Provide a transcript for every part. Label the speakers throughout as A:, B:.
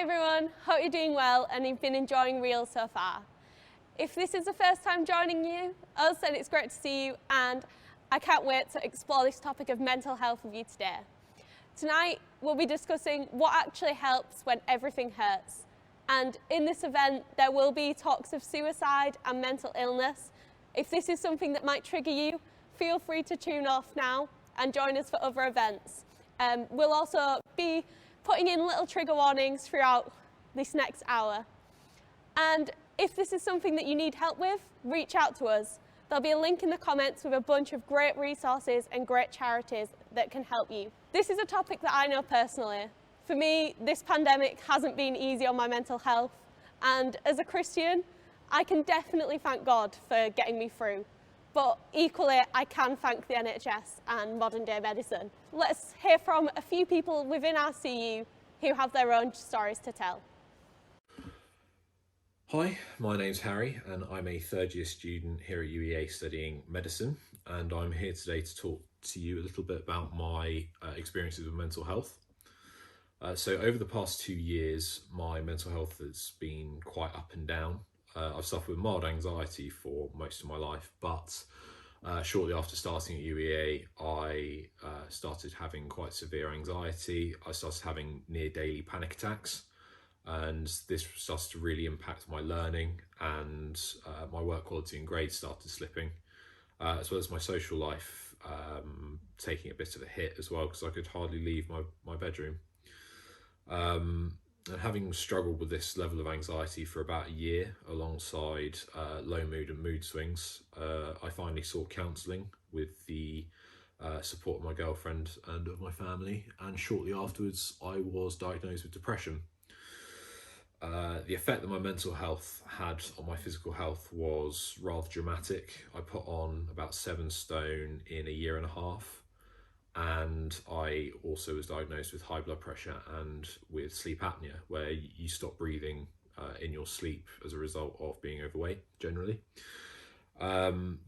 A: Hi everyone, hope you're doing well and you've been enjoying Real so far. If this is the first time joining us, then it's great to see you, and I can't wait to explore this topic of mental health with you today. Tonight we'll be discussing what actually helps when everything hurts, and in this event there will be talks of suicide and mental illness. If this is something that might trigger you, feel free to tune off now and join us for other events. We'll also be putting in little trigger warnings throughout this next hour. And if this is something that you need help with, reach out to us. There'll be a link in the comments with a bunch of great resources and great charities that can help you. This is a topic that I know personally. For me, this pandemic hasn't been easy on my mental health, and as a Christian, I can definitely thank God for getting me through. But equally, I can thank the NHS and modern day medicine. Let's hear from a few people within our CU who have their own stories to tell.
B: Hi, my name's Harry and I'm a third year student here at UEA studying medicine, and I'm here today to talk to you a little bit about my experiences with mental health. So over the past 2 years, my mental health has been quite up and down. I've suffered with mild anxiety for most of my life, but shortly after starting at UEA, I started having quite severe anxiety. I started having near daily panic attacks, and this started to really impact my learning, and my work quality and grades started slipping, as well as my social life taking a bit of a hit as well, because I could hardly leave my bedroom. And having struggled with this level of anxiety for about a year alongside low mood and mood swings, I finally sought counselling with the support of my girlfriend and of my family, and shortly afterwards I was diagnosed with depression. The effect that my mental health had on my physical health was rather dramatic. I put on about 7 stone in a year and a half. And I also was diagnosed with high blood pressure and with sleep apnea, where you stop breathing in your sleep as a result of being overweight generally.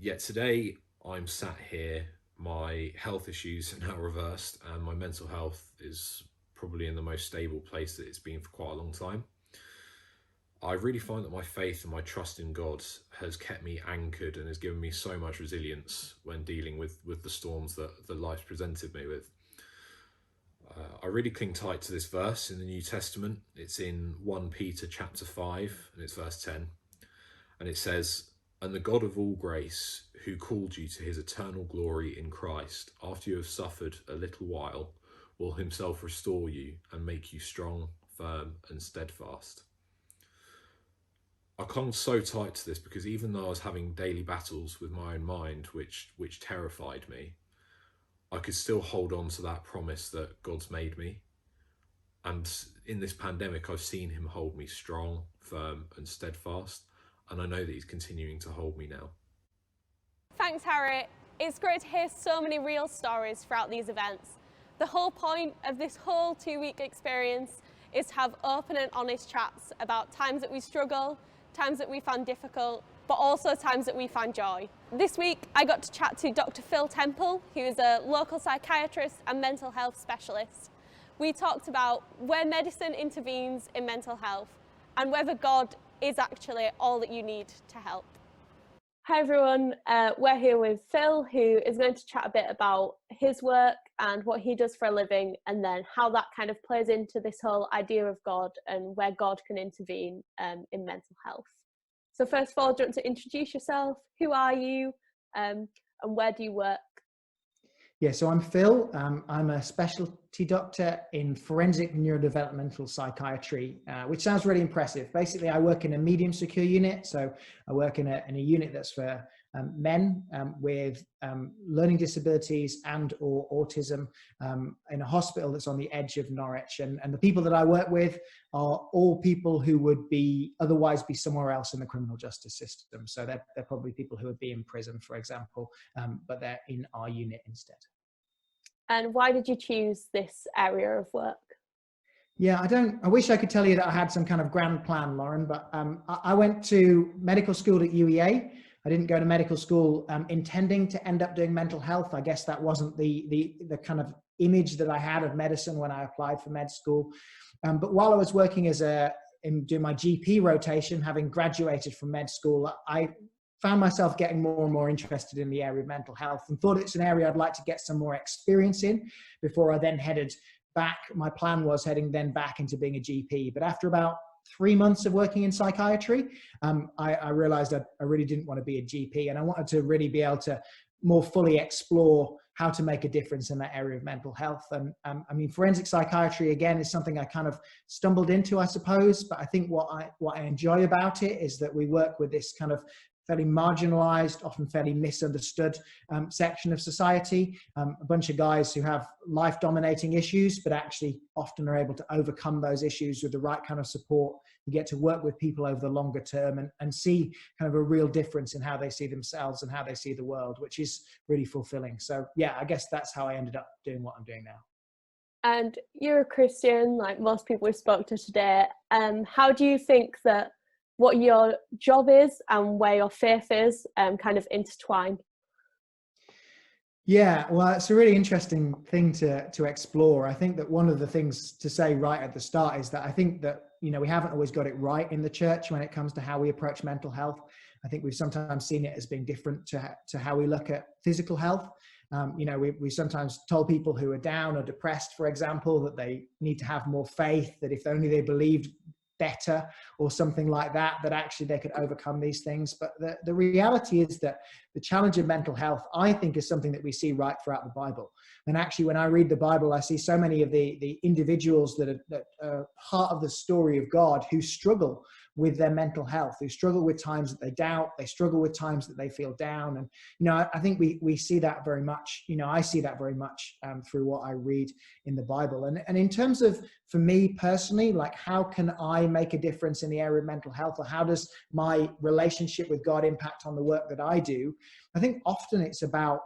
B: Yet today I'm sat here, my health issues are now reversed, and my mental health is probably in the most stable place that it's been for quite a long time. I really find that my faith and my trust in God has kept me anchored and has given me so much resilience when dealing with the storms that life presented me with. I really cling tight to this verse in the New Testament. It's in 1 Peter chapter 5 and it's verse 10. And it says, "And the God of all grace, who called you to his eternal glory in Christ, after you have suffered a little while, will himself restore you and make you strong, firm and steadfast." I clung so tight to this because even though I was having daily battles with my own mind, which terrified me, I could still hold on to that promise that God's made me. And in this pandemic, I've seen him hold me strong, firm and steadfast. And I know that he's continuing to hold me now.
A: Thanks, Harry. It's great to hear so many real stories throughout these events. The whole point of this whole 2-week experience is to have open and honest chats about times that we struggle, times that we found difficult, but also times that we found joy. This week I got to chat to Dr. Phil Temple, who is a local psychiatrist and mental health specialist. We talked about where medicine intervenes in mental health and whether God is actually all that you need to help. Hi everyone, we're here with Phil, who is going to chat a bit about his work and what he does for a living, and then how that kind of plays into this whole idea of God and where God can intervene in mental health. So first of all, do you want to introduce yourself? Who are you and where do you work?
C: Yeah, so I'm Phil. I'm a specialty doctor in forensic neurodevelopmental psychiatry, which sounds really impressive. Basically, I work in a medium secure unit. So I work in a unit that's for men with learning disabilities and or autism in a hospital that's on the edge of Norwich. And the people that I work with are all people who would otherwise be somewhere else in the criminal justice system. So they're probably people who would be in prison, for example, but they're in our unit instead.
A: And why did you choose this area of work?
C: Yeah, I wish I could tell you that I had some kind of grand plan, Lauren, but I went to medical school at UEA. I didn't go to medical school intending to end up doing mental health. I guess that wasn't the kind of image that I had of medicine when I applied for med school. But while I was working in doing my GP rotation, having graduated from med school, I found myself getting more and more interested in the area of mental health and thought it's an area I'd like to get some more experience in before I then headed back. My plan was heading then back into being a GP. But after about 3 months of working in psychiatry, I realized I really didn't want to be a GP, and I wanted to really be able to more fully explore how to make a difference in that area of mental health. And I mean, forensic psychiatry, again, is something I kind of stumbled into, I suppose. But I think what I enjoy about it is that we work with this kind of fairly marginalized, often fairly misunderstood section of society. A bunch of guys who have life-dominating issues, but actually often are able to overcome those issues with the right kind of support. You get to work with people over the longer term and see kind of a real difference in how they see themselves and how they see the world, which is really fulfilling. So yeah, I guess that's how I ended up doing what I'm doing now.
A: And you're a Christian, like most people we spoke to today. How do you think that what your job is and where your faith is kind of intertwine?
C: Yeah, well, it's a really interesting thing to explore. I think that one of the things to say right at the start is that I think that, you know, we haven't always got it right in the church when it comes to how we approach mental health. I think we've sometimes seen it as being different to how we look at physical health. You know, we sometimes told people who are down or depressed, for example, that they need to have more faith, that if only they believed better or something like that, that actually they could overcome these things. But the reality is that the challenge of mental health, I think, is something that we see right throughout the Bible. And actually, when I read the Bible, I see so many of the individuals that are part of the story of God who struggle with their mental health, who struggle with times that they doubt, they struggle with times that they feel down. And, you know, I think we see that very much, you know, I see that very much through what I read in the Bible. And in terms of, for me personally, like, how can I make a difference in the area of mental health, or how does my relationship with God impact on the work that I do? I think often it's about,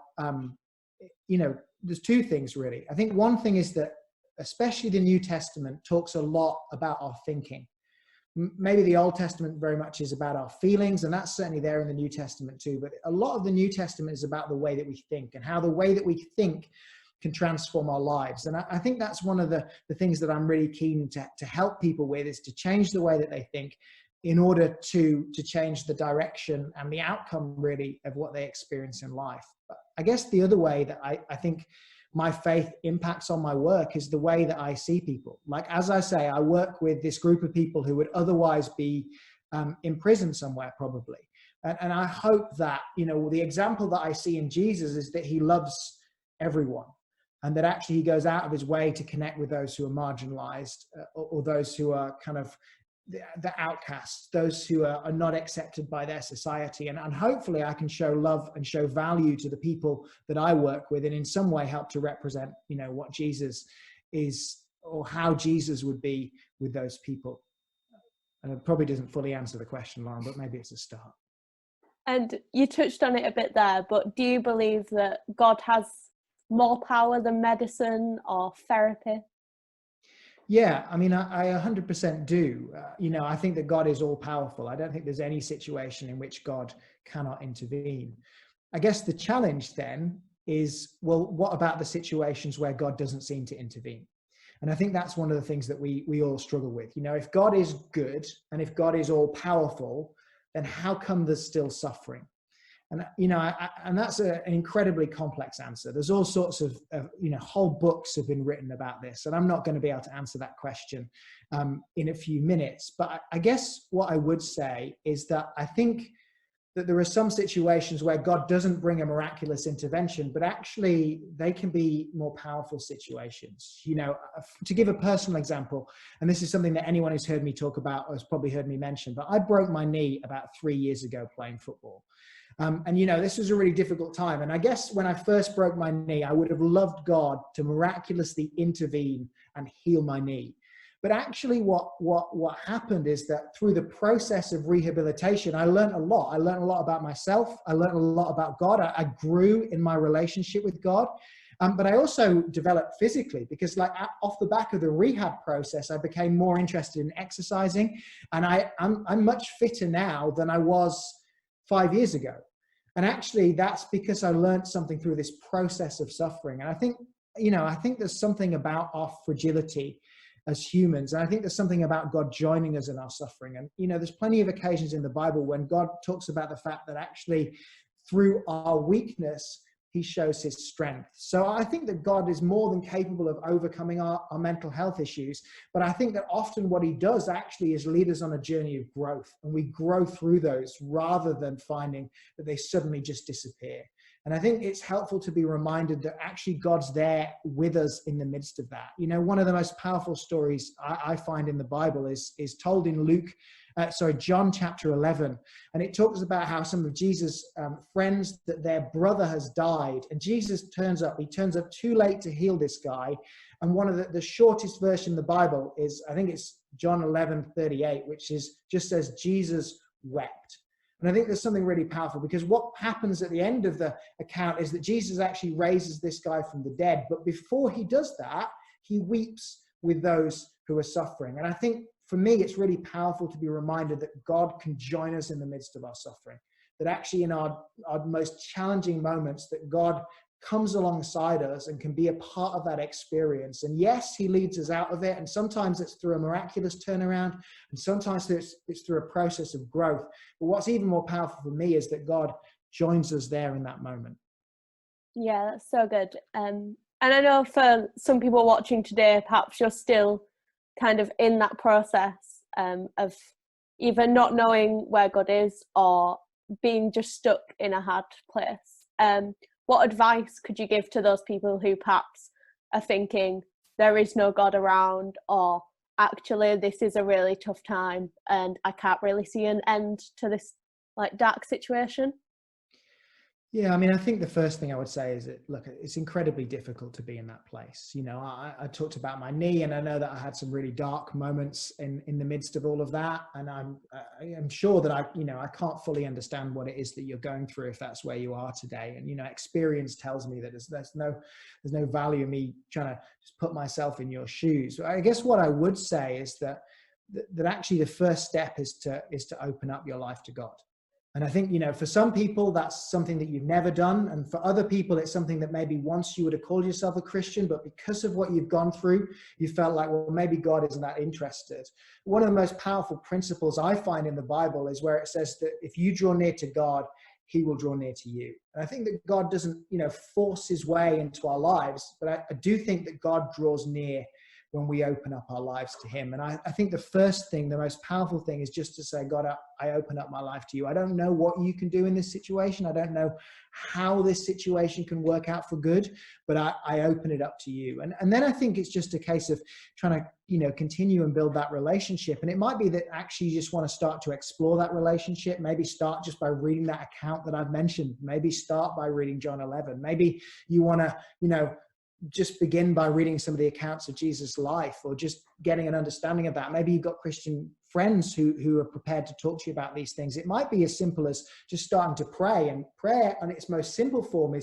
C: you know, there's two things really. I think one thing is that especially the New Testament talks a lot about our thinking. Maybe the Old Testament very much is about our feelings, and that's certainly there in the New Testament too. But a lot of the New Testament is about the way that we think and how the way that we think can transform our lives. And I think that's one of the things that I'm really keen to help people with, is to change the way that they think in order to change the direction and the outcome really of what they experience in life. But I guess the other way that I think my faith impacts on my work is the way that I see people. Like, as I say, I work with this group of people who would otherwise be in prison somewhere probably. And I hope that, you know, the example that I see in Jesus is that he loves everyone, and that actually he goes out of his way to connect with those who are marginalized or those who are kind of the outcasts, those who are not accepted by their society. And hopefully I can show love and show value to the people that I work with, and in some way help to represent, you know, what Jesus is, or how Jesus would be with those people. And it probably doesn't fully answer the question, Lauren, but maybe it's a start.
A: And you touched on it a bit there, but do you believe that God has more power than medicine or therapy?
C: Yeah, I mean, I 100% do. You know, I think that God is all powerful. I don't think there's any situation in which God cannot intervene. I guess the challenge then is, well, what about the situations where God doesn't seem to intervene? And I think that's one of the things that we all struggle with. You know, if God is good and if God is all powerful, then how come there's still suffering? And, you know, and that's an incredibly complex answer. There's all sorts of, you know, whole books have been written about this, and I'm not going to be able to answer that question in a few minutes. But I guess what I would say is that I think that there are some situations where God doesn't bring a miraculous intervention, but actually they can be more powerful situations. You know, to give a personal example, and this is something that anyone who's heard me talk about has probably heard me mention, but I broke my knee about 3 years ago playing football. And, you know, this was a really difficult time. And I guess when I first broke my knee, I would have loved God to miraculously intervene and heal my knee. But actually what happened is that through the process of rehabilitation, I learned a lot. I learned a lot about myself. I learned a lot about God. I grew in my relationship with God. But I also developed physically, because like off the back of the rehab process, I became more interested in exercising. And I'm much fitter now than I was 5 years ago. And actually that's because I learned something through this process of suffering. And I think, you know, I think there's something about our fragility as humans. And I think there's something about God joining us in our suffering. And, there's plenty of occasions in the Bible when God talks about the fact that actually through our weakness, he shows his strength. So I think that God is more than capable of overcoming our mental health issues. But I think that often what he does actually is lead us on a journey of growth. And we grow through those rather than finding that they suddenly just disappear. And I think it's helpful to be reminded that actually God's there with us in the midst of that. One of the most powerful stories I find in the Bible is told in John chapter 11. And it talks about how some of Jesus' friends, that their brother has died. And Jesus turns up. He turns up too late to heal this guy. And one of the shortest version of the Bible is, I think it's John 11:38, which just says, Jesus wept. And I think there's something really powerful, because what happens at the end of the account is that Jesus actually raises this guy from the dead. But before he does that, he weeps with those who are suffering. And I think for me, it's really powerful to be reminded that God can join us in the midst of our suffering, that actually in our most challenging moments, that God comes alongside us and can be a part of that experience. And yes, he leads us out of it. And sometimes it's through a miraculous turnaround, and sometimes it's through a process of growth. But what's even more powerful for me is that God joins us there in that moment.
A: Yeah, that's so good. And I know for some people watching today, perhaps you're still kind of in that process of either not knowing where God is or being just stuck in a hard place. What advice could you give to those people who perhaps are thinking there is no God around, or actually this is a really tough time and I can't really see an end to this dark situation?
C: Yeah, I mean, I think the first thing I would say is that, look, it's incredibly difficult to be in that place. I talked about my knee, and I know that I had some really dark moments in the midst of all of that. And I'm sure that I can't fully understand what it is that you're going through if that's where you are today. And, experience tells me that there's no value in me trying to just put myself in your shoes. I guess what I would say is that actually the first step is to open up your life to God. And I think, for some people, that's something that you've never done. And for other people, it's something that maybe once you would have called yourself a Christian, but because of what you've gone through, you felt like, well, maybe God isn't that interested. One of the most powerful principles I find in the Bible is where it says that if you draw near to God, he will draw near to you. And I think that God doesn't, force his way into our lives, but I do think that God draws near when we open up our lives to him. And I think the first thing, the most powerful thing, is just to say, God, I open up my life to you. I don't know what you can do in this situation. I don't know how this situation can work out for good, but I open it up to you. And then I think it's just a case of trying to, continue and build that relationship. And it might be that actually you just want to start to explore that relationship. Maybe start just by reading that account that I've mentioned. Maybe start by reading John 11. Maybe you want to, just begin by reading some of the accounts of Jesus' life, or just getting an understanding of that. Maybe you've got Christian friends who are prepared to talk to you about these things. It might be as simple as just starting to pray, and prayer in its most simple form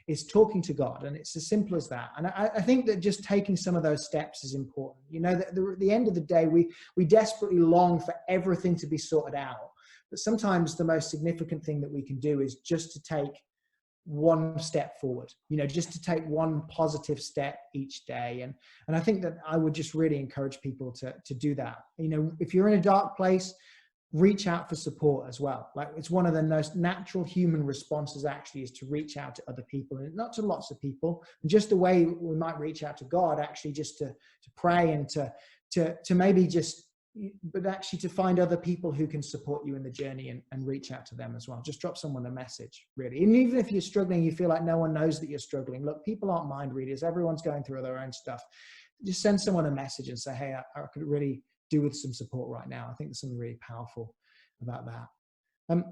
C: is talking to God. And it's as simple as that. And I think that just taking some of those steps is important. At the end of the day, we desperately long for everything to be sorted out. But sometimes the most significant thing that we can do is just to take one step forward, just to take one positive step each day. And I think that I would just really encourage people to do that. If you're in a dark place, reach out for support as well. It's one of the most natural human responses actually, is to reach out to other people, and not to lots of people. And just the way we might reach out to God, actually just to pray and to maybe but actually to find other people who can support you in the journey, and reach out to them as well. Just drop someone a message, really. And even if you're struggling, you feel like no one knows that you're struggling. Look, people aren't mind readers. Everyone's going through their own stuff. Just send someone a message and say, hey, I could really do with some support right now. I think there's something really powerful about that.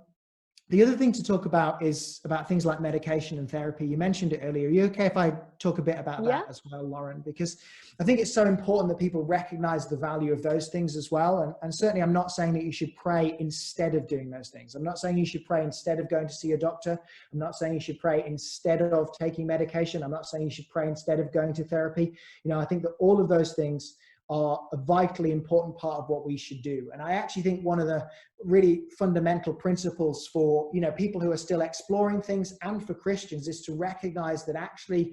C: The other thing to talk about is about things like medication and therapy. You mentioned it earlier. Are you okay if I talk a bit about that as well, Lauren? Because I think it's so important that people recognize the value of those things as well. And certainly I'm not saying that you should pray instead of doing those things. I'm not saying you should pray instead of going to see a doctor. I'm not saying you should pray instead of taking medication. I'm not saying you should pray instead of going to therapy. I think that all of those things are a vitally important part of what we should do. And I actually think one of the really fundamental principles for, people who are still exploring things, and for Christians, is to recognize that actually,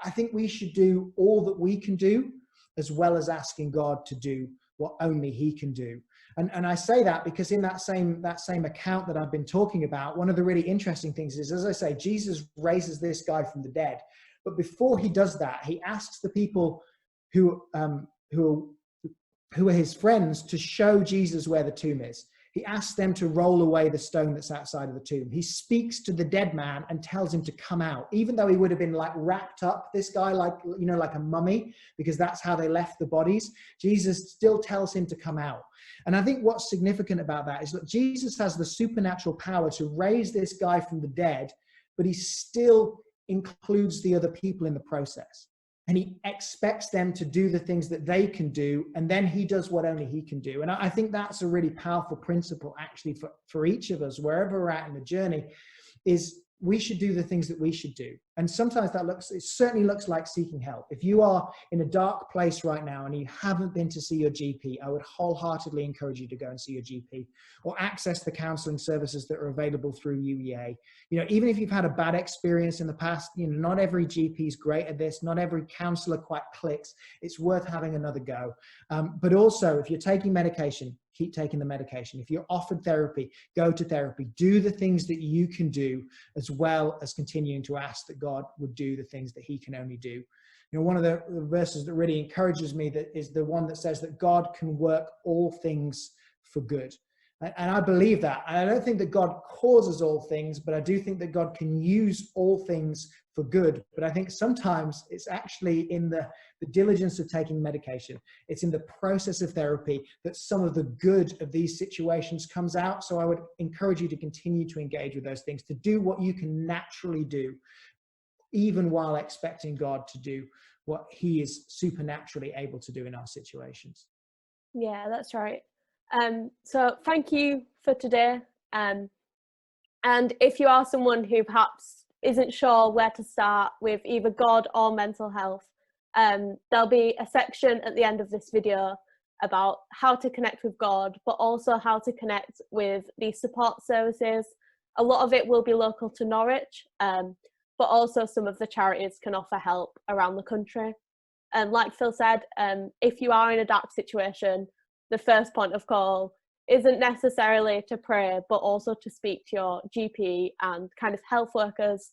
C: I think we should do all that we can do, as well as asking God to do what only he can do. And I say that because in that same account that I've been talking about, one of the really interesting things is, as I say, Jesus raises this guy from the dead. But before he does that, he asks the people who are his friends to show Jesus where the tomb is. He asks them to roll away the stone that's outside of the tomb. He speaks to the dead man and tells him to come out, even though he would have been like wrapped up, this guy, like, you know, like a mummy, because that's how they left the bodies. Jesus still tells him to come out. And I think what's significant about that is that Jesus has the supernatural power to raise this guy from the dead, but he still includes the other people in the process. And he expects them to do the things that they can do, and then he does what only he can do. And I think that's a really powerful principle, actually, for each of us, wherever we're at in the journey, is we should do the things that we should do. And sometimes it certainly looks like seeking help. If you are in a dark place right now and you haven't been to see your GP, I would wholeheartedly encourage you to go and see your GP, or access the counseling services that are available through UEA. You know, even if you've had a bad experience in the past, you know, not every GP is great at this. Not every counselor quite clicks. It's worth having another go. But also, if you're taking medication, keep taking the medication. If you're offered therapy, go to therapy. Do the things that you can do, as well as continuing to ask that God would do the things that he can only do. You know, one of the verses that really encourages me that is the one that says that God can work all things for good. And I believe that. And I don't think that God causes all things, but I do think that God can use all things for good. But I think sometimes it's actually in the diligence of taking medication. It's in the process of therapy that some of the good of these situations comes out. So I would encourage you to continue to engage with those things, to do what you can naturally do, even while expecting God to do what he is supernaturally able to do in our situations.
A: Yeah, that's right. So thank you for today. And if you are someone who perhaps isn't sure where to start with either God or mental health, there'll be a section at the end of this video about how to connect with God, but also how to connect with the support services. A lot of it will be local to Norwich, but also some of the charities can offer help around the country. And like Phil said, if you are in a dark situation, the first point of call isn't necessarily to pray, but also to speak to your GP and kind of health workers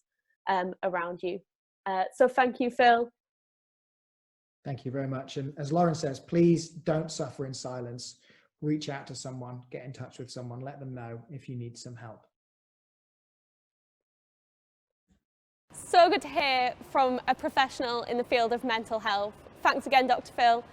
A: around you. So thank you, Phil.
C: Thank you very much. And as Lauren says, please don't suffer in silence. Reach out to someone, get in touch with someone, let them know if you need some help.
A: So good to hear from a professional in the field of mental health. Thanks again, Dr. Phil.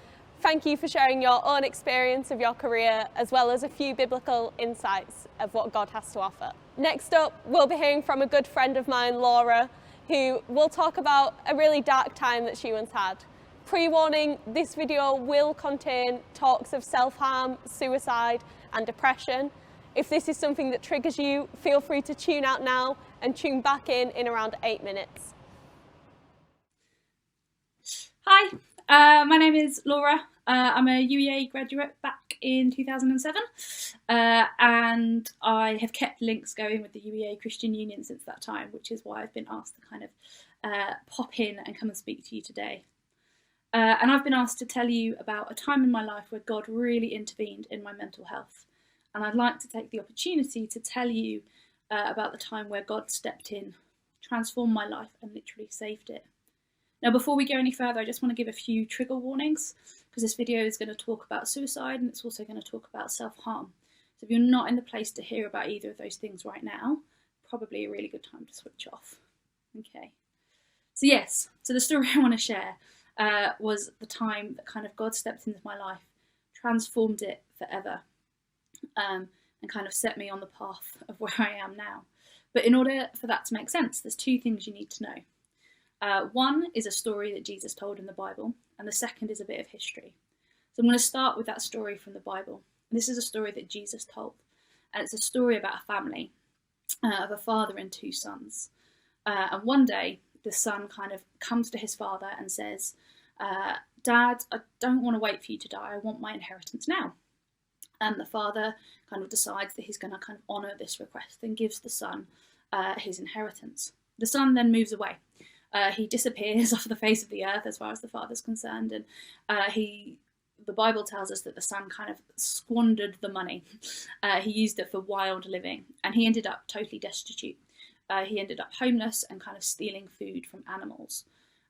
A: Thank you for sharing your own experience of your career, as well as a few biblical insights of what God has to offer. Next up, we'll be hearing from a good friend of mine, Laura, who will talk about a really dark time that she once had. Pre-warning, this video will contain talks of self-harm, suicide, and depression. If this is something that triggers you, feel free to tune out now and tune back in around 8 minutes.
D: Hi, my name is Laura. I'm a UEA graduate back in 2007, and I have kept links going with the UEA Christian Union since that time, which is why I've been asked to kind of pop in and come and speak to you today. And I've been asked to tell you about a time in my life where God really intervened in my mental health. And I'd like to take the opportunity to tell you about the time where God stepped in, transformed my life, and literally saved it. Now, before we go any further, I just want to give a few trigger warnings, because this video is going to talk about suicide and it's also going to talk about self-harm. So if you're not in the place to hear about either of those things right now, probably a really good time to switch off. Okay. So yes, so the story I want to share was the time that kind of God stepped into my life, transformed it forever, and kind of set me on the path of where I am now. But in order for that to make sense, there's two things you need to know. One is a story that Jesus told in the Bible, and the second is a bit of history. So I'm going to start with that story from the Bible. This is a story that Jesus told, and it's a story about a family of a father and two sons. And one day, the son kind of comes to his father and says, Dad, I don't want to wait for you to die. I want my inheritance now. And the father kind of decides that he's going to kind of honour this request and gives the son his inheritance. The son then moves away He disappears off the face of the earth as far as the father's concerned, and the Bible tells us that the son kind of squandered the money. He used it for wild living, and he ended up totally destitute. He ended up homeless and kind of stealing food from animals.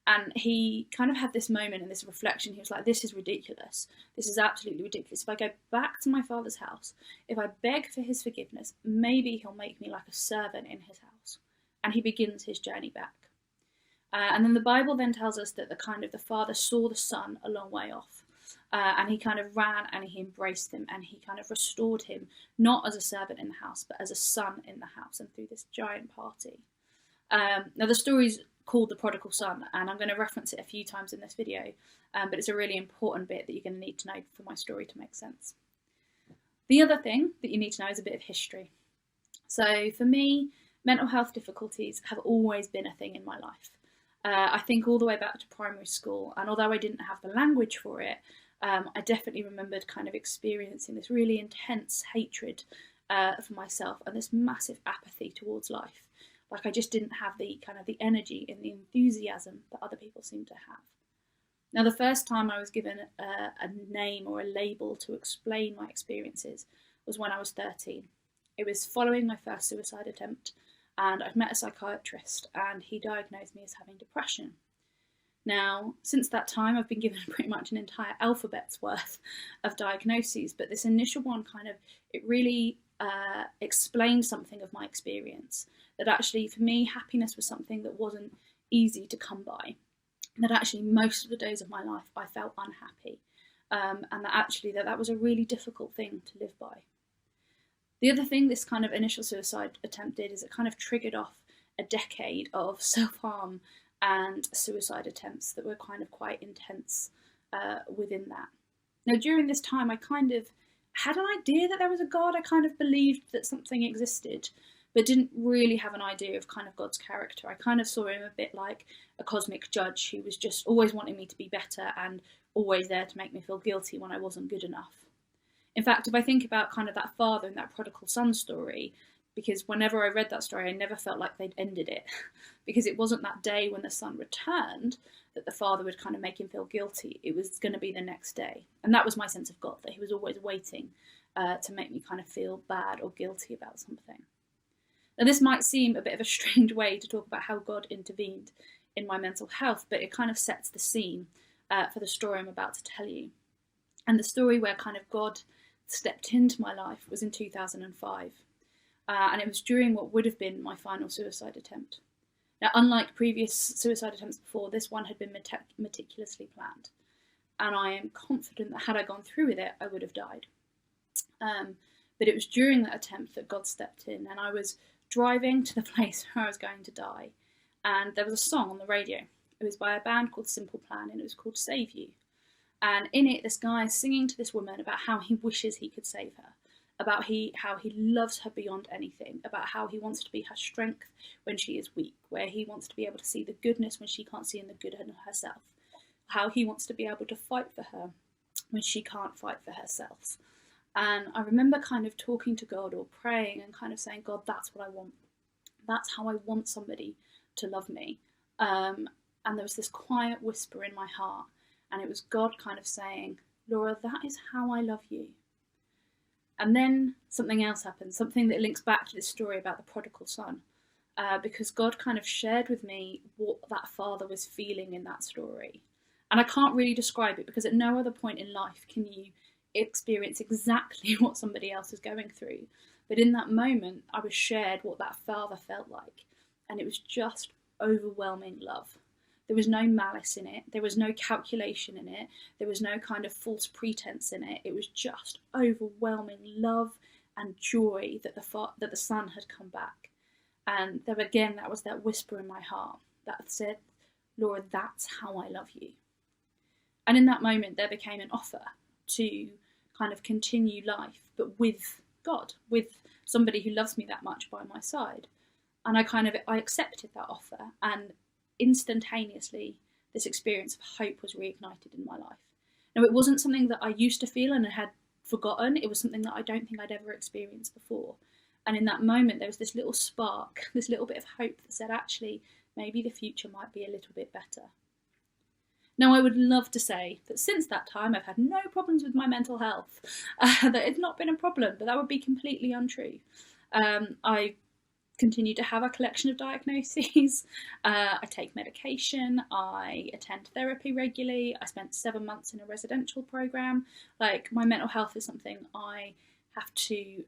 D: And he kind of had this moment and this reflection. He was like, this is ridiculous. This is absolutely ridiculous. If I go back to my father's house, if I beg for his forgiveness, maybe he'll make me like a servant in his house. And he begins his journey back. And then the Bible then tells us that the father saw the son a long way off. And he kind of ran and he embraced him and he kind of restored him, not as a servant in the house, but as a son in the house, and through this giant party. Now the story's called The Prodigal Son, and I'm going to reference it a few times in this video, but it's a really important bit that you're going to need to know for my story to make sense. The other thing that you need to know is a bit of history. So for me, mental health difficulties have always been a thing in my life. I think all the way back to primary school, and although I didn't have the language for it, I definitely remembered kind of experiencing this really intense hatred for myself and this massive apathy towards life. Like I just didn't have the kind of the energy and the enthusiasm that other people seem to have. Now, the first time I was given a name or a label to explain my experiences was when I was 13. It was following my first suicide attempt, and I'd met a psychiatrist and he diagnosed me as having depression. Now, since that time, I've been given pretty much an entire alphabet's worth of diagnoses, but this initial one it really explained something of my experience. That actually, for me, happiness was something that wasn't easy to come by. That actually, most of the days of my life, I felt unhappy. And that actually, that was a really difficult thing to live by. The other thing this kind of initial suicide attempt did is it kind of triggered off a decade of self-harm and suicide attempts that were kind of quite intense within that. Now, during this time, I kind of had an idea that there was a God. I kind of believed that something existed, but didn't really have an idea of kind of God's character. I kind of saw him a bit like a cosmic judge who was just always wanting me to be better and always there to make me feel guilty when I wasn't good enough. In fact, if I think about kind of that father and that prodigal son story, because whenever I read that story, I never felt like they'd ended it, because it wasn't that day when the son returned that the father would kind of make him feel guilty. It was going to be the next day. And that was my sense of God, that he was always waiting to make me kind of feel bad or guilty about something. Now, this might seem a bit of a strange way to talk about how God intervened in my mental health, but it kind of sets the scene for the story I'm about to tell you. And the story where kind of God stepped into my life was in 2005. And it was during what would have been my final suicide attempt. Now, unlike previous suicide attempts before, this one had been meticulously planned. And I am confident that had I gone through with it, I would have died. But it was during that attempt that God stepped in, and I was driving to the place where I was going to die. And there was a song on the radio. It was by a band called Simple Plan, and it was called Save You. And in it, this guy is singing to this woman about how he wishes he could save her, about how he loves her beyond anything, about how he wants to be her strength when she is weak, where he wants to be able to see the goodness when she can't see in the good in herself, how he wants to be able to fight for her when she can't fight for herself. And I remember kind of talking to God or praying and kind of saying, God, that's what I want. That's how I want somebody to love me. And there was this quiet whisper in my heart, and it was God kind of saying, Laura, that is how I love you. And then something else happened, something that links back to this story about the prodigal son, because God kind of shared with me what that father was feeling in that story. And I can't really describe it, because at no other point in life can you experience exactly what somebody else is going through. But in that moment, I was shared what that father felt like, and it was just overwhelming love. There was no malice in it. There was no calculation in it. There was no kind of false pretense in it. It was just overwhelming love and joy that the son had come back. And there again, that was that whisper in my heart that said, Laura, that's how I love you. And in that moment, there became an offer to kind of continue life, but with God, with somebody who loves me that much by my side. And I accepted that offer, and instantaneously this experience of hope was reignited in my life. Now, it wasn't something that I used to feel and had forgotten. It was something that I don't think I'd ever experienced before. And in that moment, there was this little spark, this little bit of hope that said, actually, maybe the future might be a little bit better. Now, I would love to say that since that time I've had no problems with my mental health, that it's not been a problem, but that would be completely untrue. I continue to have a collection of diagnoses. I take medication. I attend therapy regularly. I spent 7 months in a residential program. Like, my mental health is something I have to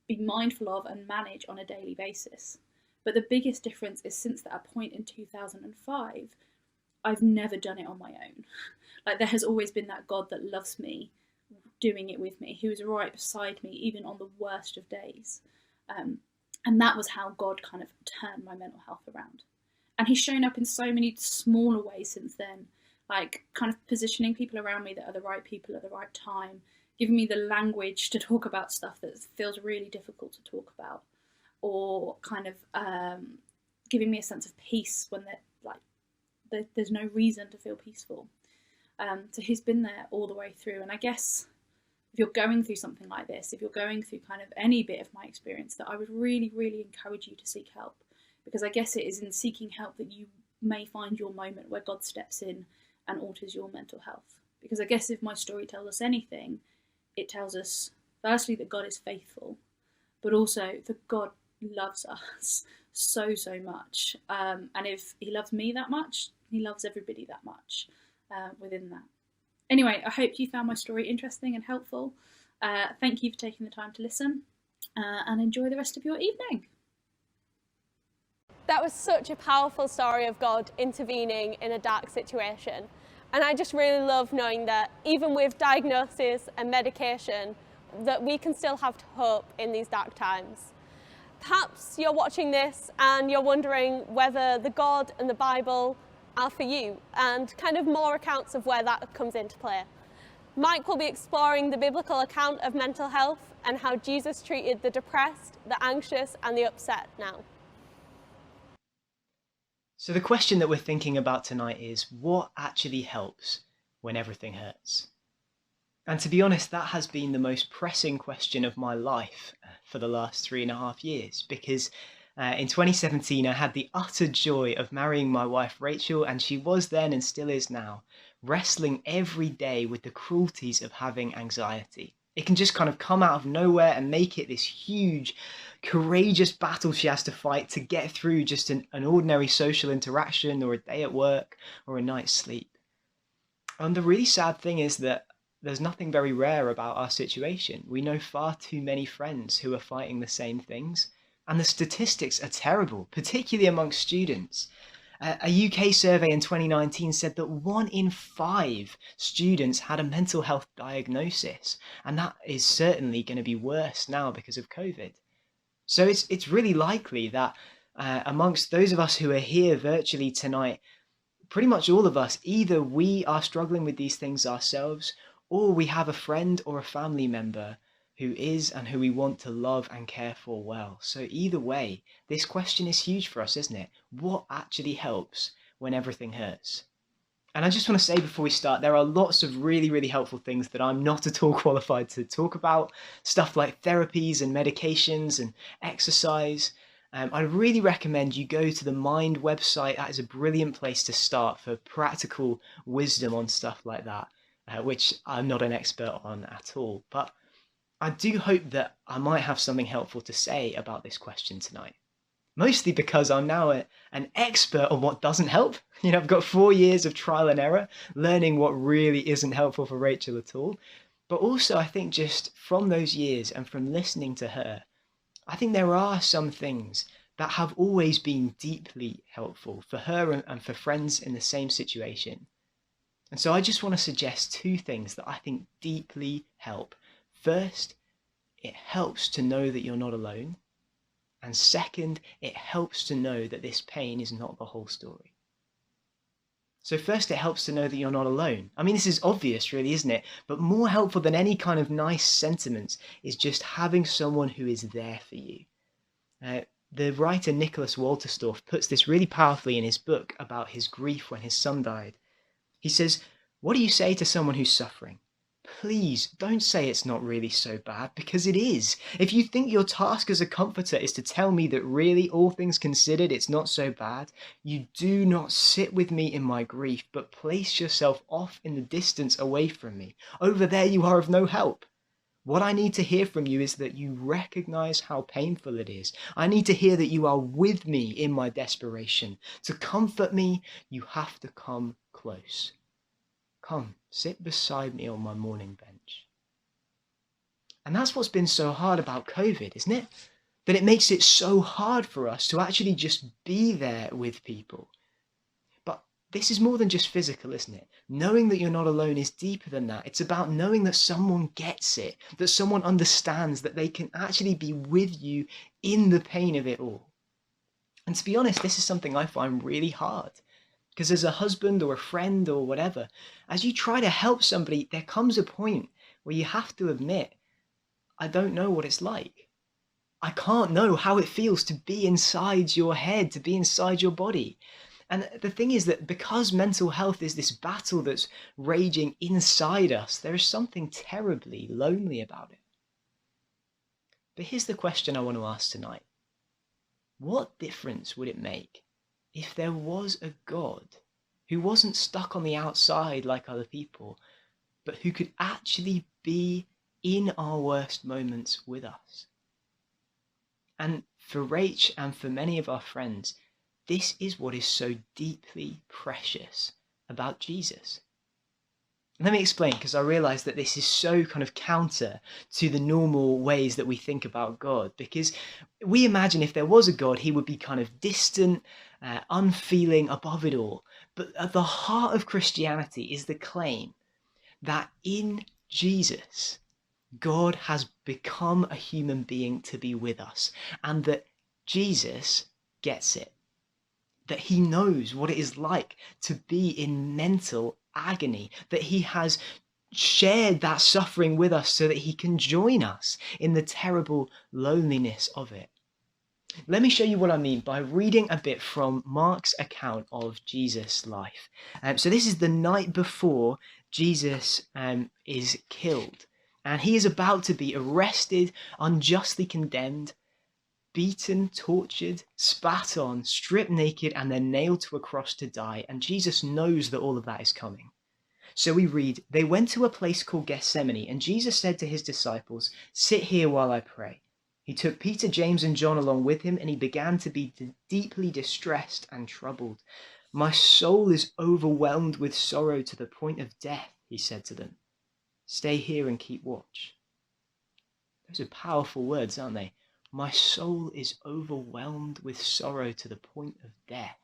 D: be mindful of and manage on a daily basis. But the biggest difference is since that point in 2005, I've never done it on my own. Like, there has always been that God that loves me, doing it with me, who is right beside me, even on the worst of days. And that was how God kind of turned my mental health around. And he's shown up in so many smaller ways since then, like kind of positioning people around me that are the right people at the right time, giving me the language to talk about stuff that feels really difficult to talk about, or kind of giving me a sense of peace when there's no reason to feel peaceful. So he's been there all the way through. And I guess if you're going through something like this, if you're going through kind of any bit of my experience, that I would really, really encourage you to seek help. Because I guess it is in seeking help that you may find your moment where God steps in and alters your mental health. Because I guess if my story tells us anything, it tells us, firstly, that God is faithful, but also that God loves us so, so much. And if he loves me that much, he loves everybody that much within that. Anyway, I hope you found my story interesting and helpful. Thank you for taking the time to listen, and enjoy the rest of your evening.
A: That was such a powerful story of God intervening in a dark situation. And I just really love knowing that even with diagnosis and medication, that we can still have hope in these dark times. Perhaps you're watching this and you're wondering whether the God and the Bible are for you, and kind of more accounts of where that comes into play. Mike will be exploring the biblical account of mental health and how Jesus treated the depressed, the anxious, and the upset now.
E: So the question that we're thinking about tonight is, what actually helps when everything hurts? And to be honest, that has been the most pressing question of my life for the last 3.5 years, because in 2017, I had the utter joy of marrying my wife, Rachel, and she was then and still is now, wrestling every day with the cruelties of having anxiety. It can just kind of come out of nowhere and make it this huge, courageous battle she has to fight to get through just an ordinary social interaction or a day at work or a night's sleep. And the really sad thing is that there's nothing very rare about our situation. We know far too many friends who are fighting the same things. And the statistics are terrible, particularly amongst students. A UK survey in 2019 said that 1 in 5 students had a mental health diagnosis. And that is certainly going to be worse now because of COVID. So it's really likely that amongst those of us who are here virtually tonight, pretty much all of us, either we are struggling with these things ourselves, or we have a friend or a family member who is and who we want to love and care for well. So either way, this question is huge for us, isn't it? What actually helps when everything hurts? And I just want to say before we start, there are lots of really, really helpful things that I'm not at all qualified to talk about. Stuff like therapies and medications and exercise. I really recommend you go to the Mind website. That is a brilliant place to start for practical wisdom on stuff like that, which I'm not an expert on at all. But I do hope that I might have something helpful to say about this question tonight. Mostly because I'm now an expert on what doesn't help. You know, I've got 4 years of trial and error, learning what really isn't helpful for Rachel at all. But also, I think just from those years and from listening to her, I think there are some things that have always been deeply helpful for her and for friends in the same situation. And so I just want to suggest 2 things that I think deeply help. First, it helps to know that you're not alone. And second, it helps to know that this pain is not the whole story. So first, it helps to know that you're not alone. I mean, this is obvious, really, isn't it? But more helpful than any kind of nice sentiments is just having someone who is there for you. The writer Nicholas Walterstorff puts this really powerfully in his book about his grief when his son died. He says, "What do you say to someone who's suffering? please don't say it's not really so bad, because it is. If you think your task as a comforter is to tell me that really, all things considered, it's not so bad, you do not sit with me in my grief, but place yourself off in the distance away from me. Over there you are of no help. What I need to hear from you is that you recognize how painful it is. I need to hear that you are with me in my desperation. To comfort me, you have to come close. Come, sit beside me on my morning bench. And that's what's been so hard about COVID, isn't it? That it makes it so hard for us to actually just be there with people. But this is more than just physical, isn't it? Knowing that you're not alone is deeper than that. It's about knowing that someone gets it, that someone understands, that they can actually be with you in the pain of it all. And to be honest, this is something I find really hard. Because as a husband or a friend or whatever, as you try to help somebody, there comes a point where you have to admit, I don't know what it's like. I can't know how it feels to be inside your head, to be inside your body. And the thing is that because mental health is this battle that's raging inside us, there is something terribly lonely about it. But here's the question I want to ask tonight. What difference would it make if there was a God who wasn't stuck on the outside like other people, but who could actually be in our worst moments with us? And for Rach and for many of our friends, this is what is so deeply precious about Jesus. Let me explain, because I realize that this is so kind of counter to the normal ways that we think about God, because we imagine if there was a God, he would be kind of distant, unfeeling, above it all. But at the heart of Christianity is the claim that in Jesus, God has become a human being to be with us, and that Jesus gets it. That he knows what it is like to be in mental agony, that he has shared that suffering with us so that he can join us in the terrible loneliness of it. Let me show you what I mean by reading a bit from Mark's account of Jesus' life. So this is the night before Jesus is killed, and he is about to be arrested, unjustly condemned, beaten, tortured, spat on, stripped naked, and then nailed to a cross to die. And Jesus knows that all of that is coming. So we read, they went to a place called Gethsemane, and Jesus said to his disciples, sit here while I pray. He took Peter, James, and John along with him, and he began to be deeply distressed and troubled. My soul is overwhelmed with sorrow to the point of death, he said to them. Stay here and keep watch. Those are powerful words, aren't they? My soul is overwhelmed with sorrow to the point of death.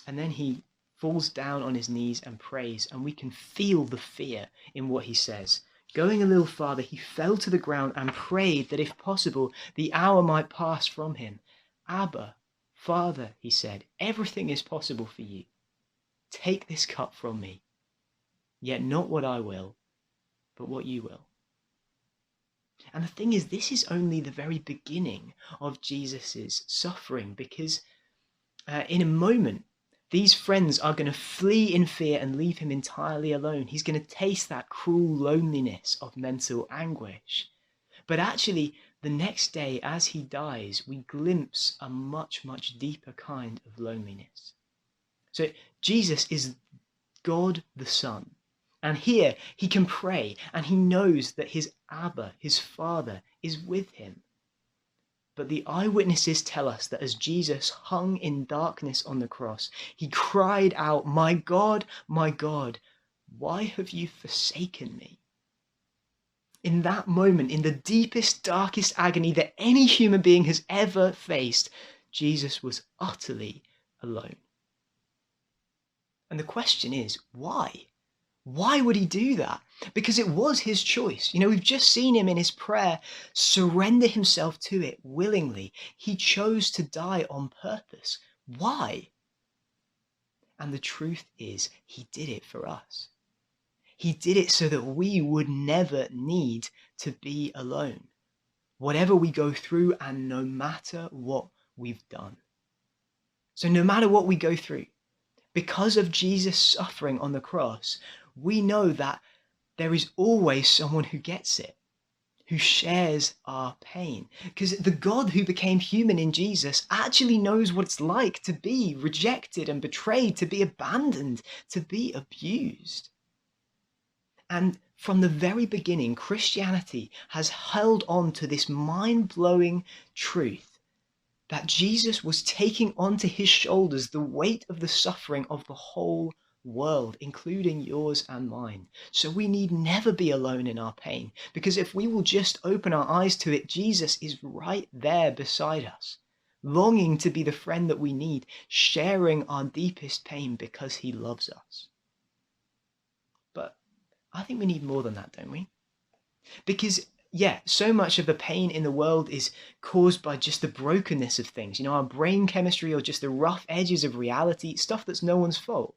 E: And then he falls down on his knees and prays, and we can feel the fear in what he says. Going a little farther, he fell to the ground and prayed that if possible, the hour might pass from him. Abba, Father, he said, everything is possible for you. Take this cup from me, yet not what I will, but what you will. And the thing is, this is only the very beginning of Jesus's suffering, because in a moment, these friends are going to flee in fear and leave him entirely alone. He's going to taste that cruel loneliness of mental anguish. But actually, the next day, as he dies, we glimpse a much, much deeper kind of loneliness. So Jesus is God the Son. And here he can pray, and he knows that his Abba, his Father, is with him. But the eyewitnesses tell us that as Jesus hung in darkness on the cross, he cried out, my God, why have you forsaken me? In that moment, in the deepest, darkest agony that any human being has ever faced, Jesus was utterly alone. And the question is, why? Why would he do that? Because it was his choice. You know, we've just seen him in his prayer surrender himself to it willingly. He chose to die on purpose. Why? And the truth is, he did it for us. He did it so that we would never need to be alone, whatever we go through and no matter what we've done. So no matter what we go through, because of Jesus' suffering on the cross, we know that there is always someone who gets it, who shares our pain. Because the God who became human in Jesus actually knows what it's like to be rejected and betrayed, to be abandoned, to be abused. And from the very beginning, Christianity has held on to this mind-blowing truth that Jesus was taking onto his shoulders the weight of the suffering of the whole world, including yours and mine. So we need never be alone in our pain, because if we will just open our eyes to it, Jesus is right there beside us, longing to be the friend that we need, sharing our deepest pain because he loves us. But I think we need more than that, don't we? Because so much of the pain in the world is caused by just the brokenness of things, our brain chemistry, or just the rough edges of reality, stuff that's no one's fault.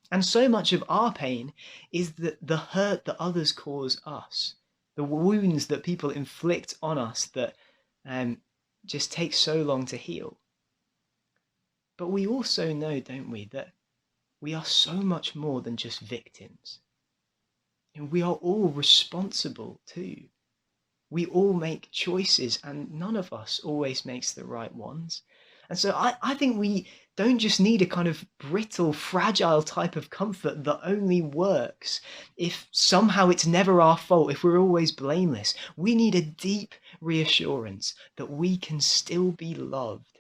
E: And so much of our pain is the hurt that others cause us, the wounds that people inflict on us that just take so long to heal. But we also know, don't we, that we are so much more than just victims. And we are all responsible too. We all make choices, and none of us always makes the right ones. And so I think we don't just need a kind of brittle, fragile type of comfort that only works if somehow it's never our fault, if we're always blameless. We need a deep reassurance that we can still be loved,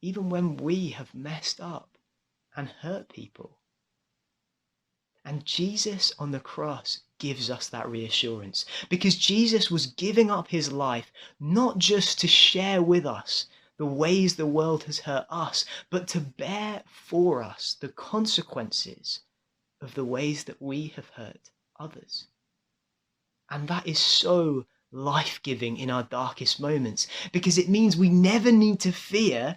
E: even when we have messed up and hurt people. And Jesus on the cross gives us that reassurance, because Jesus was giving up his life not just to share with us the ways the world has hurt us, but to bear for us the consequences of the ways that we have hurt others. And that is so life-giving in our darkest moments, because it means we never need to fear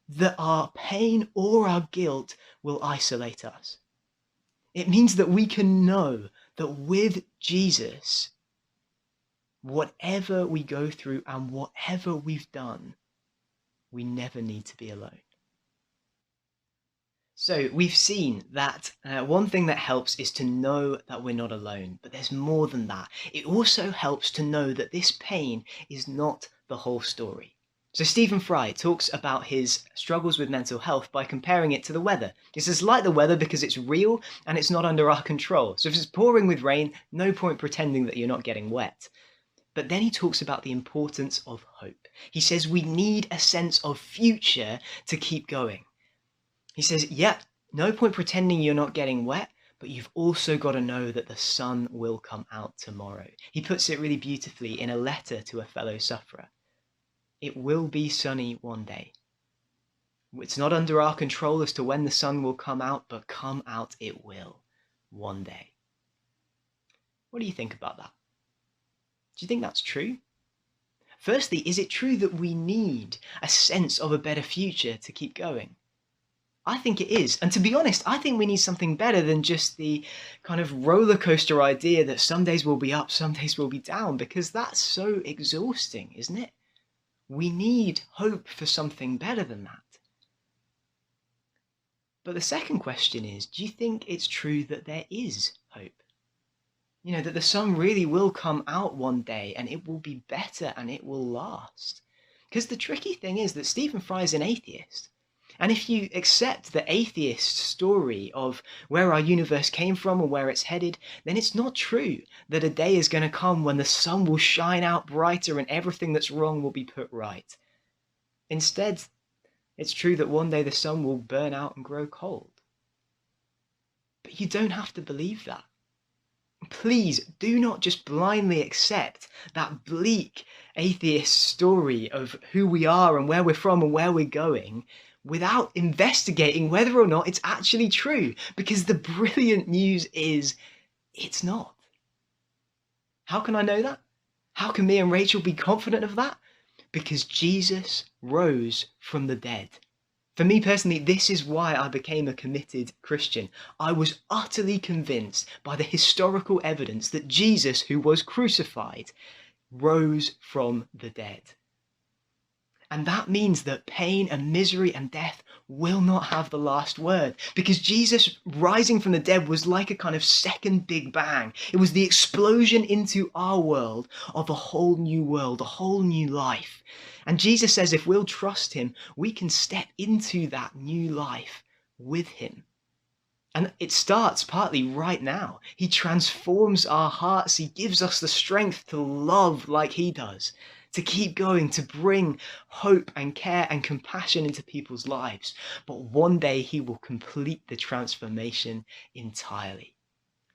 E: that our pain or our guilt will isolate us. It means that we can know that with Jesus, whatever we go through and whatever we've done, we never need to be alone. So we've seen that one thing that helps is to know that we're not alone, but there's more than that. It also helps to know that this pain is not the whole story. So Stephen Fry talks about his struggles with mental health by comparing it to the weather. He says, like the weather, because it's real and it's not under our control. So if it's pouring with rain, no point pretending that you're not getting wet. But then he talks about the importance of hope. He says we need a sense of future to keep going. He says, no point pretending you're not getting wet, but you've also got to know that the sun will come out tomorrow. He puts it really beautifully in a letter to a fellow sufferer. It will be sunny one day. It's not under our control as to when the sun will come out, but come out it will one day. What do you think about that? Do you think that's true? Firstly, is it true that we need a sense of a better future to keep going? I think it is. And to be honest, I think we need something better than just the kind of roller coaster idea that some days we'll be up, some days we'll be down, because that's so exhausting, isn't it? We need hope for something better than that. But the second question is, do you think it's true that there is hope? That the sun really will come out one day and it will be better and it will last. Because the tricky thing is that Stephen Fry is an atheist. And if you accept the atheist story of where our universe came from and where it's headed, then it's not true that a day is going to come when the sun will shine out brighter and everything that's wrong will be put right. Instead, it's true that one day the sun will burn out and grow cold. But you don't have to believe that. Please do not just blindly accept that bleak atheist story of who we are and where we're from and where we're going without investigating whether or not it's actually true, because the brilliant news is it's not. How can I know that? How can me and Rachel be confident of that? Because Jesus rose from the dead. For me personally, this is why I became a committed Christian. I was utterly convinced by the historical evidence that Jesus, who was crucified, rose from the dead. And that means that pain and misery and death will not have the last word, because Jesus rising from the dead was like a kind of second Big Bang. It was the explosion into our world of a whole new world, a whole new life. And Jesus says if we'll trust him, we can step into that new life with him. And it starts partly right now. He transforms our hearts. He gives us the strength to love like he does, to keep going, to bring hope and care and compassion into people's lives. But one day he will complete the transformation entirely.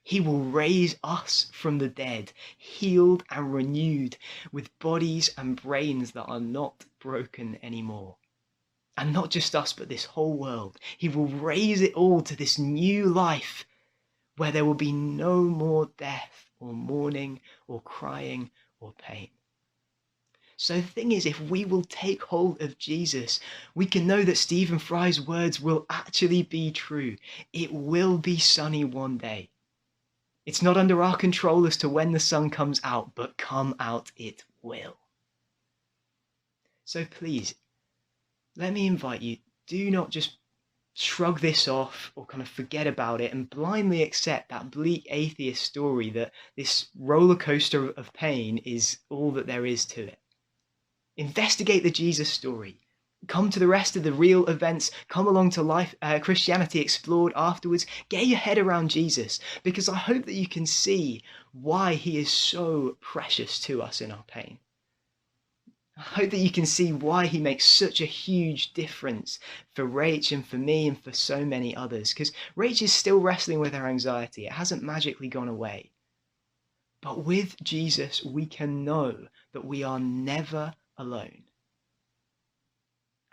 E: He will raise us from the dead, healed and renewed, with bodies and brains that are not broken anymore. And not just us, but this whole world. He will raise it all to this new life where there will be no more death or mourning or crying or pain. So the thing is, if we will take hold of Jesus, we can know that Stephen Fry's words will actually be true. It will be sunny one day. It's not under our control as to when the sun comes out, but come out it will. So please, let me invite you, do not just shrug this off or kind of forget about it and blindly accept that bleak atheist story that this roller coaster of pain is all that there is to it. Investigate the Jesus story. Come to the rest of the real events. Come along to Life Christianity Explored afterwards. Get your head around Jesus, because I hope that you can see why he is so precious to us in our pain. I hope that you can see why he makes such a huge difference for Rach and for me and for so many others. Because Rach is still wrestling with her anxiety. It hasn't magically gone away. But with Jesus, we can know that we are never alone.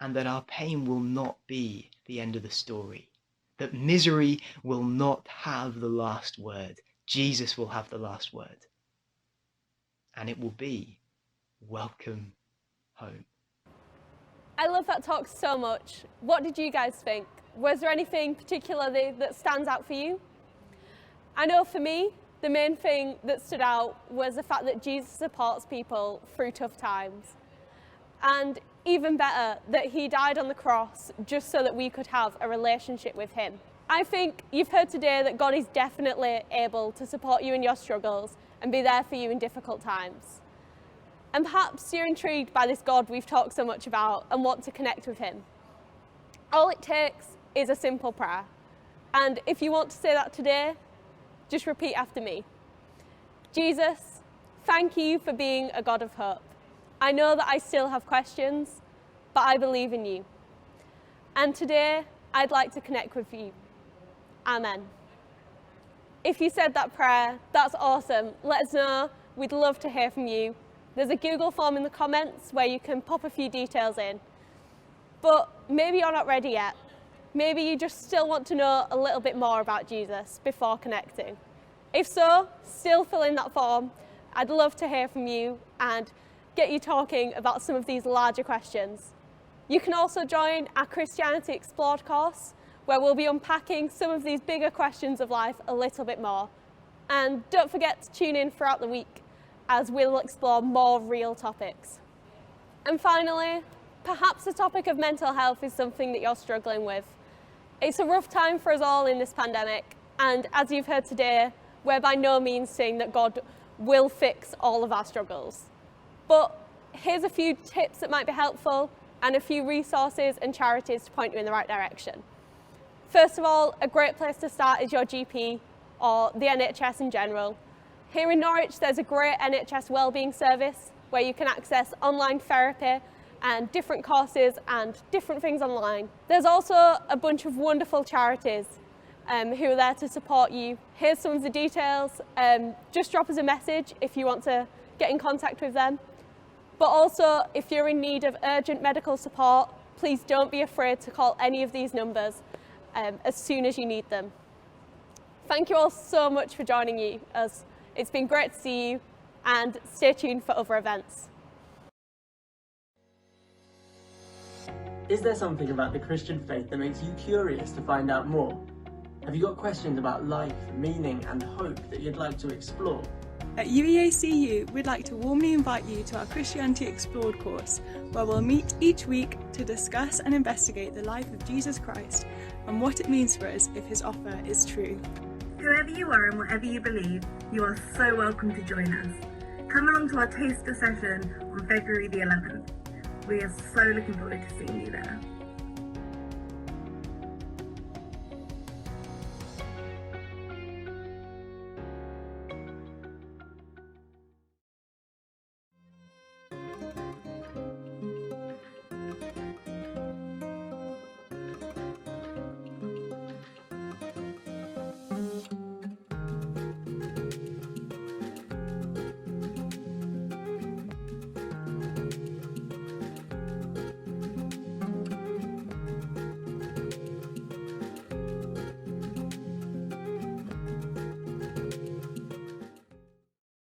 E: And that our pain will not be the end of the story. That misery will not have the last word. Jesus will have the last word. And it will be welcome home.
A: I love that talk so much. What did you guys think? Was there anything particularly that stands out for you? I know for me, the main thing that stood out was the fact that Jesus supports people through tough times. And even better, that he died on the cross just so that we could have a relationship with him. I think you've heard today that God is definitely able to support you in your struggles and be there for you in difficult times. And perhaps you're intrigued by this God we've talked so much about and want to connect with him. All it takes is a simple prayer. And if you want to say that today, just repeat after me. Jesus, thank you for being a God of hope. I know that I still have questions, but I believe in you. And today, I'd like to connect with you. Amen. If you said that prayer, that's awesome. Let us know. We'd love to hear from you. There's a Google form in the comments where you can pop a few details in. But maybe you're not ready yet. Maybe you just still want to know a little bit more about Jesus before connecting. If so, still fill in that form. I'd love to hear from you and get you talking about some of these larger questions. You can also join our Christianity Explored course, where we'll be unpacking some of these bigger questions of life a little bit more. And don't forget to tune in throughout the week, as we'll explore more real topics. And finally, perhaps the topic of mental health is something that you're struggling with. It's a rough time for us all in this pandemic, and as you've heard today, we're by no means saying that God will fix all of our struggles. But here's a few tips that might be helpful and a few resources and charities to point you in the right direction. First of all, a great place to start is your GP or the NHS in general. Here in Norwich, there's a great NHS wellbeing service where you can access online therapy and different courses and different things online. There's also a bunch of wonderful charities who are there to support you. Here's some of the details. Just drop us a message if you want to get in contact with them. But also, if you're in need of urgent medical support, please don't be afraid to call any of these numbers as soon as you need them. Thank you all so much for joining us. It's been great to see you, and stay tuned for other events.
F: Is there something about the Christian faith that makes you curious to find out more? Have you got questions about life, meaning and hope that you'd like to explore?
G: At UEACU, we'd like to warmly invite you to our Christianity Explored course, where we'll meet each week to discuss and investigate the life of Jesus Christ and what it means for us if his offer is true.
H: Whoever you are and whatever you believe, you are so welcome to join us. Come along to our taster session on February the 11th. We are so looking forward to seeing you there.